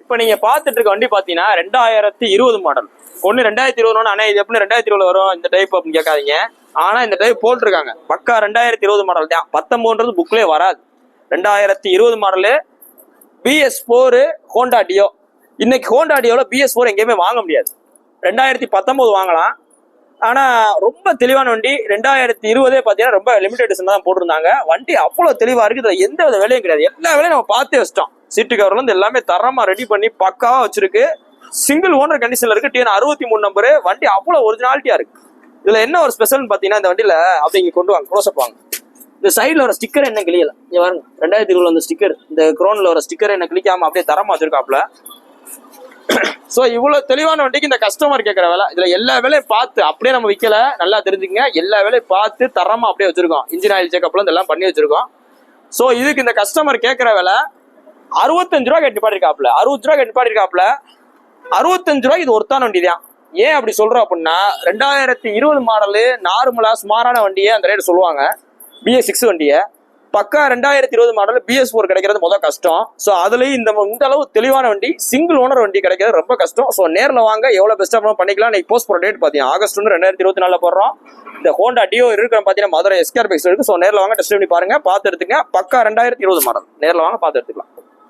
இப்போ நீங்க பார்த்துட்டு இருக்க வண்டி பாத்தீங்கன்னா 2020 மாடல். ஒன்னு 2020 ஆனா இது எப்படி 2020 வரும் இந்த டைப் அப்படின்னு கேட்காதீங்க. ஆனா இந்த டைப் போட்டிருக்காங்க பக்கா 2020 மாடல் தான். 19 புக்லயே வராது. 2020 மாடலு BS4 ஹோண்டா டியோ. இன்னைக்கு ஹோண்டா டியோல BS4 எங்கேயுமே வாங்க முடியாது. 2019 வாங்கலாம். ஆனா ரொம்ப தெளிவான வண்டி. 2020 பாத்தீங்கன்னா ரொம்ப லிமிடெட் எடிஷன் தான் போட்டிருந்தாங்க. வண்டி அவ்வளவு தெளிவா இருக்கு. இதுல எந்த வித வேலையும் கிடையாது. எல்லா வேலையும் நம்ம பார்த்தே வச்சிட்டோம். சீட்டு கவர்ல இருந்து எல்லாமே தரமா ரெடி பண்ணி பக்காவா வச்சிருக்கு. சிங்கிள் ஓனர் கண்டிஷன்ல இருக்கு. TN 63 number. வண்டி அவ்வளவு ஒரிஜினாலிட்டியா இருக்கு. இதுல என்ன ஒரு ஸ்பெஷல் பாத்தீங்கன்னா இந்த வண்டியில அப்படி கொண்டு வாங்க க்ளோஸ்அப் வாங்க. இந்த சைட்ல வர ஸ்டிக்கர் என்ன கிளியல இங்க பாருங்க. 2020 அந்த ஸ்டிக்கர் இந்த குரோன்ல வர ஸ்டிக்கர் என்ன கிளிக்காம அப்படியே தரமா வச்சிருக்காப்ல. சோ இவ்வளவு தெளிவான வண்டிக்கு இந்த கஸ்டமர் கேட்கற வேலை. இதுல எல்லா வேலையும் பார்த்து அப்படியே நம்ம விற்கல. நல்லா தெரிஞ்சுங்க. எல்லா வேலையும் பார்த்து தரமா அப்படியே வச்சிருக்கோம். இன்ஜின் ஆயில் செக்அப்ல இதெல்லாம் பண்ணி வச்சிருக்கோம். சோ இதுக்கு இந்த கஸ்டமர் கேட்கற வேலை 65 ரூபா கட்டி பாட்டிருக்காப்ல. 60 ரூபா கட்டி பாட்டிருக்காப்ல. 65 ரூபாய் இது ஒருத்தான வண்டி தான். ஏன் அப்படி சொல்றோம் அப்படின்னா 2020 மாடலு நார்மலா சுமாரான வண்டியே அந்த ரேட் சொல்லுவாங்க. BS6 வண்டியை பக்கா 2020 மாடல் BS4 கிடைக்கிறது முதல் கஷ்டம். ஸோ அதுலயும் இந்த அளவு தெளிவான வண்டி சிங்கிள் ஓனர் வண்டி கிடைக்கிறது ரொம்ப கஷ்டம். ஸோ நேரில் வாங்க எவ்வளவு பெஸ்ட்டாக பண்ணிக்கலாம். இன்னைக்கு போஸ்ட் போற டேட் பார்த்தீங்கன்னா ஆகஸ்ட் 2024 போடுறோம். இந்த ஹோண்டா டியோ இருக்கு பார்த்தீங்கன்னா மதுரை SKR இருக்கு. ஸோ நேரில் வாங்க டெஸ்ட் பண்ணி பாருங்க. பார்த்து எடுத்துங்க. பக்கா 2020 மாடல். நேரில் வாங்க பார்த்து எடுத்துக்கலாம்.